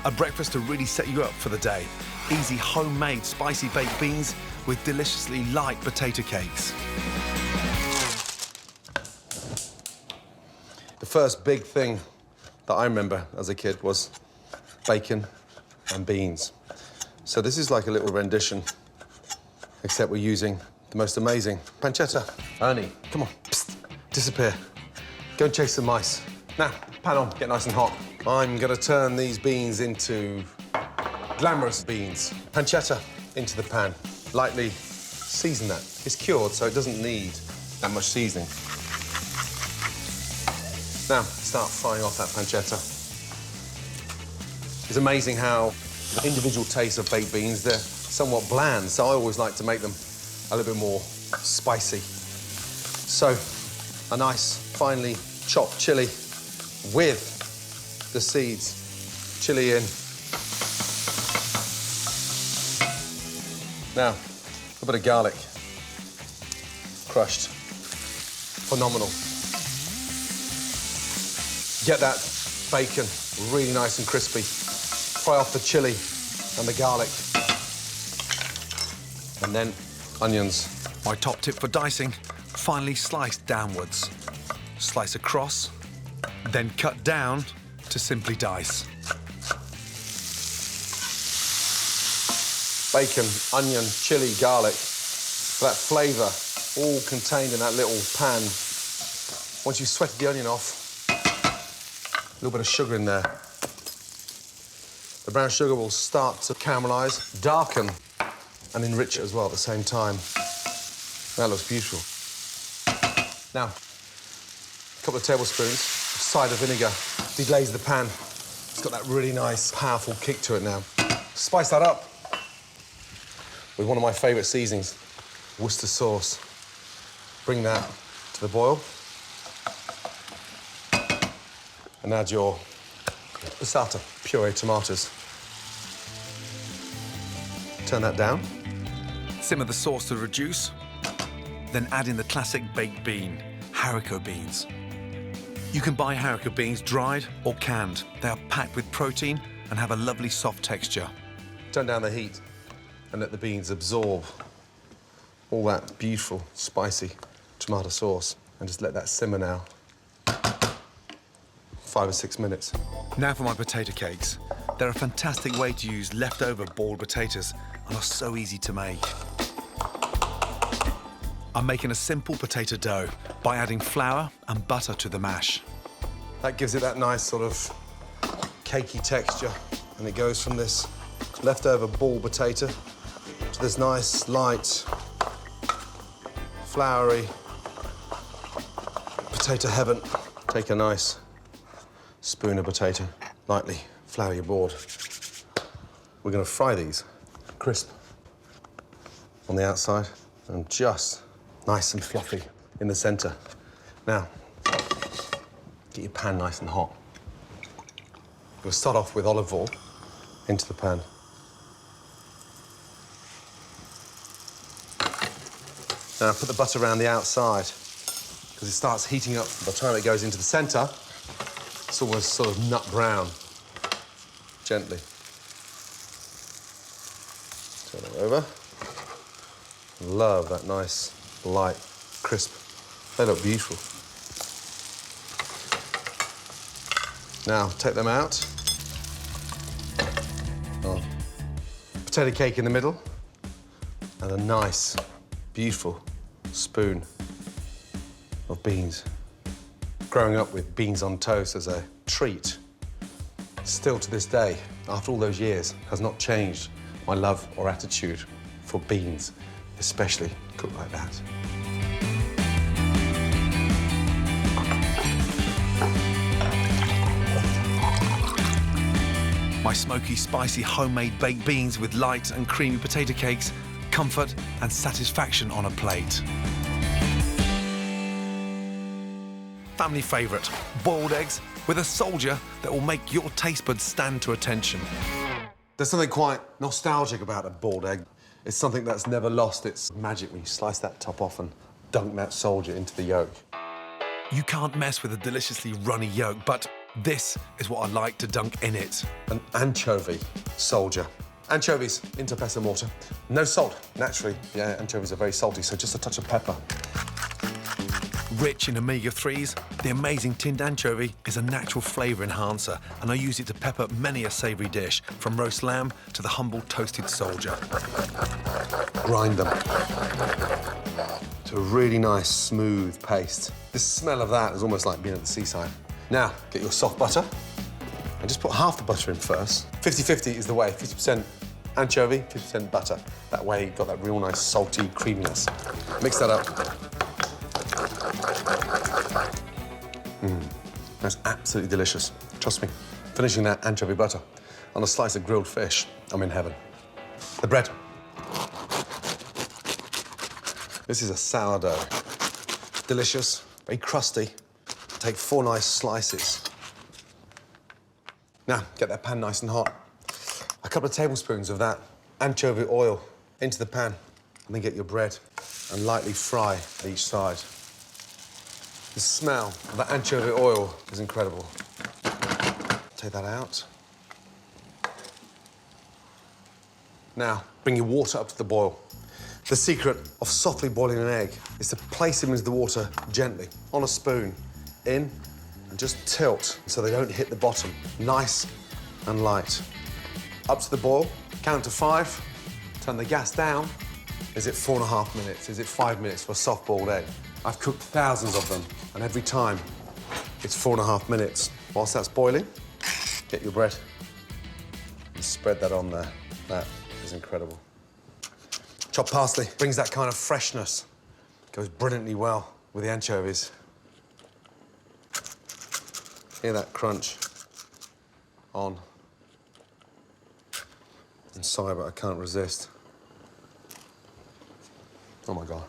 A breakfast to really set you up for the day. Easy homemade spicy baked beans with deliciously light potato cakes. The first big thing that I remember as a kid was bacon and beans. So this is like a little rendition, except we're using the most amazing pancetta. Ernie, come on, psst, disappear. Go and chase some mice. Now, pan on, get nice and hot. I'm gonna turn these beans into glamorous beans. Pancetta into the pan. Lightly season that. It's cured, so it doesn't need that much seasoning. Now, start frying off that pancetta. It's amazing how the individual tastes of baked beans, they're somewhat bland, so I always like to make them a little bit more spicy. So, a nice, finely chopped chilli with the seeds. Chilli in. Now, a bit of garlic. Crushed. Phenomenal. Get that bacon really nice and crispy. Fry off the chilli and the garlic. And then onions. My top tip for dicing, finely slice downwards. Slice across, then cut down to simply dice. Bacon, onion, chilli, garlic. That flavour all contained in that little pan. Once you've sweated the onion off, a little bit of sugar in there. The brown sugar will start to caramelise, darken, and enrich it as well at the same time. That looks beautiful. Now, a couple of tablespoons of cider vinegar. Deglaze the pan. It's got that really nice, powerful kick to it now. Spice that up with one of my favourite seasonings, Worcester sauce. Bring that to the boil. And add your passata, puree tomatoes. Turn that down. Simmer the sauce to reduce, then add in the classic baked bean, haricot beans. You can buy haricot beans dried or canned. They are packed with protein and have a lovely soft texture. Turn down the heat and let the beans absorb all that beautiful, spicy tomato sauce. And just let that simmer now. 5 or 6 minutes. Now for my potato cakes. They're a fantastic way to use leftover boiled potatoes and are so easy to make. I'm making a simple potato dough by adding flour and butter to the mash. That gives it that nice sort of cakey texture. And it goes from this leftover ball potato to this nice, light, floury potato heaven. Take a nice spoon of potato, lightly flour your board. We're going to fry these crisp on the outside and just nice and fluffy in the centre. Now, get your pan nice and hot. We'll start off with olive oil into the pan. Now, put the butter around the outside because it starts heating up. By the time it goes into the centre, it's almost sort of nut brown. Gently. Turn it over. Love that nice, light, crisp. They look beautiful. Now, take them out. Oh. Potato cake in the middle. And a nice, beautiful spoon of beans. Growing up with beans on toast as a treat, still to this day, after all those years, has not changed my love or attitude for beans, especially cooked like that. My smoky, spicy, homemade baked beans with light and creamy potato cakes, comfort and satisfaction on a plate. Family favourite, boiled eggs with a soldier that will make your taste buds stand to attention. There's something quite nostalgic about a boiled egg. It's something that's never lost its magic when you slice that top off and dunk that soldier into the yolk. You can't mess with a deliciously runny yolk, but This is what I like to dunk in it. An anchovy soldier. Anchovies into pepper mortar. No salt, naturally. Yeah, anchovies are very salty, so just a touch of pepper. Rich in omega-3s, the amazing tinned anchovy is a natural flavour enhancer, and I use it to pepper many a savoury dish, from roast lamb to the humble toasted soldier. Grind them to a really nice, smooth paste. The smell of that is almost like being at the seaside. Now, get your soft butter, and just put half the butter in first. 50-50 is the way, 50% anchovy, 50% butter. That way, you've got that real nice, salty creaminess. Mix that up. That's absolutely delicious. Trust me. Finishing that anchovy butter on a slice of grilled fish, I'm in heaven. The bread. This is a sourdough. Delicious, very crusty. Take 4 nice slices. Now, get that pan nice and hot. A couple of tablespoons of that anchovy oil into the pan, and then get your bread and lightly fry each side. The smell of that anchovy oil is incredible. Take that out. Now, bring your water up to the boil. The secret of softly boiling an egg is to place them into the water gently, on a spoon, in, and just tilt so they don't hit the bottom. Nice and light. Up to the boil, count to 5, turn the gas down. Is it 4.5 minutes? Is it 5 minutes for a soft-boiled egg? I've cooked thousands of them, and every time it's 4.5 minutes. Whilst that's boiling, get your bread and spread that on there. That is incredible. Chopped parsley brings that kind of freshness. Goes brilliantly well with the anchovies. Hear that crunch on. I'm sorry, but I can't resist. Oh my God.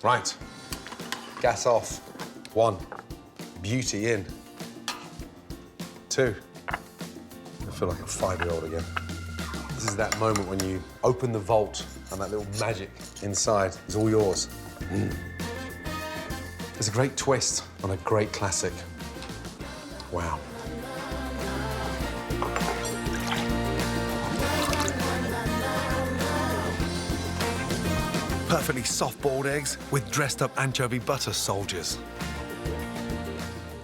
Right, gas off. 1, beauty in. 2, I feel like a 5-year-old again. This is that moment when you open the vault and that little magic inside is all yours. It's a great twist on a great classic. Wow. Perfectly soft-boiled eggs with dressed-up anchovy butter soldiers.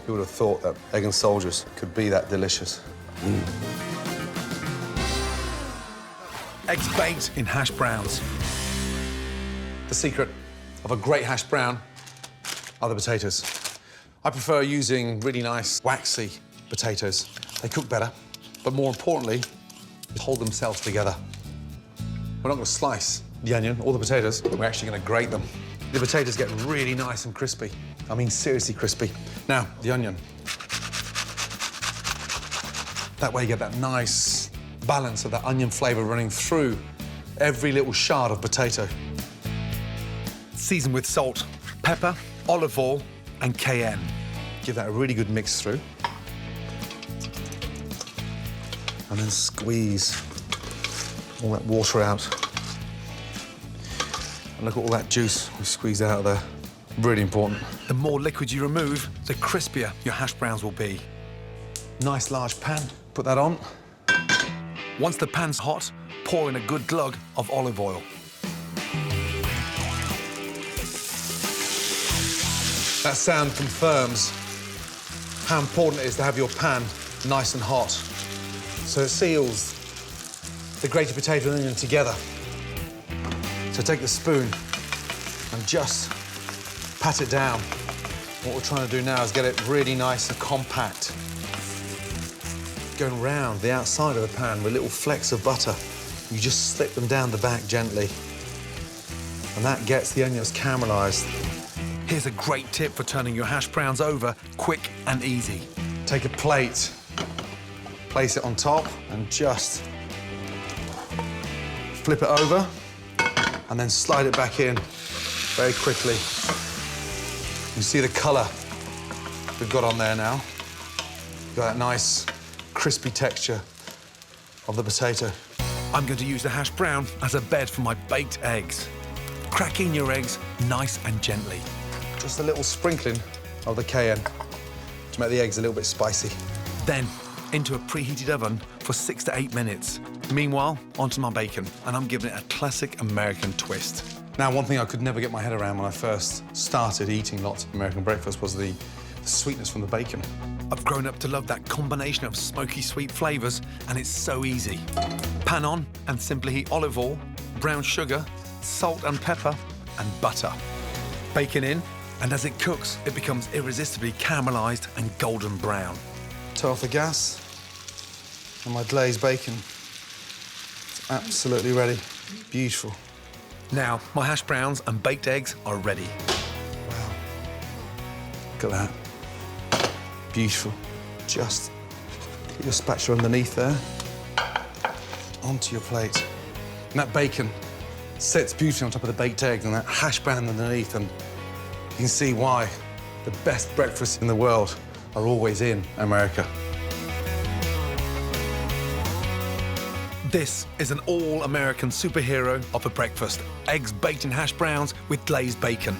Who would have thought that egg and soldiers could be that delicious? Eggs baked in hash browns. The secret of a great hash brown are the potatoes. I prefer using really nice, waxy potatoes. They cook better, but more importantly, they hold themselves together. We're not going to slice the onion or the potatoes. We're actually going to grate them. The potatoes get really nice and crispy. I mean, seriously crispy. Now, the onion. That way you get that nice balance of that onion flavour running through every little shard of potato. Season with salt, pepper, olive oil, and cayenne. Give that a really good mix through. And then squeeze all that water out. And look at all that juice we squeezed out of there. Really important. The more liquid you remove, the crispier your hash browns will be. Nice large pan, put that on. Once the pan's hot, pour in a good glug of olive oil. That sound confirms how important it is to have your pan nice and hot. So it seals the grated potato and onion together. So take the spoon and just pat it down. What we're trying to do now is get it really nice and compact. Going round the outside of the pan with little flecks of butter. You just slip them down the back gently. And that gets the onions caramelised. Here's a great tip for turning your hash browns over quick and easy. Take a plate, place it on top, and just flip it over, and then slide it back in very quickly. You see the colour we've got on there now. You've got that nice, crispy texture of the potato. I'm going to use the hash brown as a bed for my baked eggs. Crack in your eggs nice and gently. Just a little sprinkling of the cayenne. make the eggs a little bit spicy. Then into a preheated oven for 6 to 8 minutes. Meanwhile, onto my bacon, and I'm giving it a classic American twist. Now, one thing I could never get my head around when I first started eating lots of American breakfast was the sweetness from the bacon. I've grown up to love that combination of smoky sweet flavours, and it's so easy. Pan on and simply heat olive oil, brown sugar, salt and pepper, and butter. Bacon in, and as it cooks, it becomes irresistibly caramelised and golden brown. Turn off the gas, and my glazed bacon is absolutely ready. Beautiful. Now, my hash browns and baked eggs are ready. Wow. Look at that. Beautiful. Just put your spatula underneath there, onto your plate. And that bacon sits beautifully on top of the baked eggs and that hash brown underneath, and you can see why the best breakfasts in the world are always in America. This is an all-American superhero of a breakfast. Eggs baked in hash browns with glazed bacon.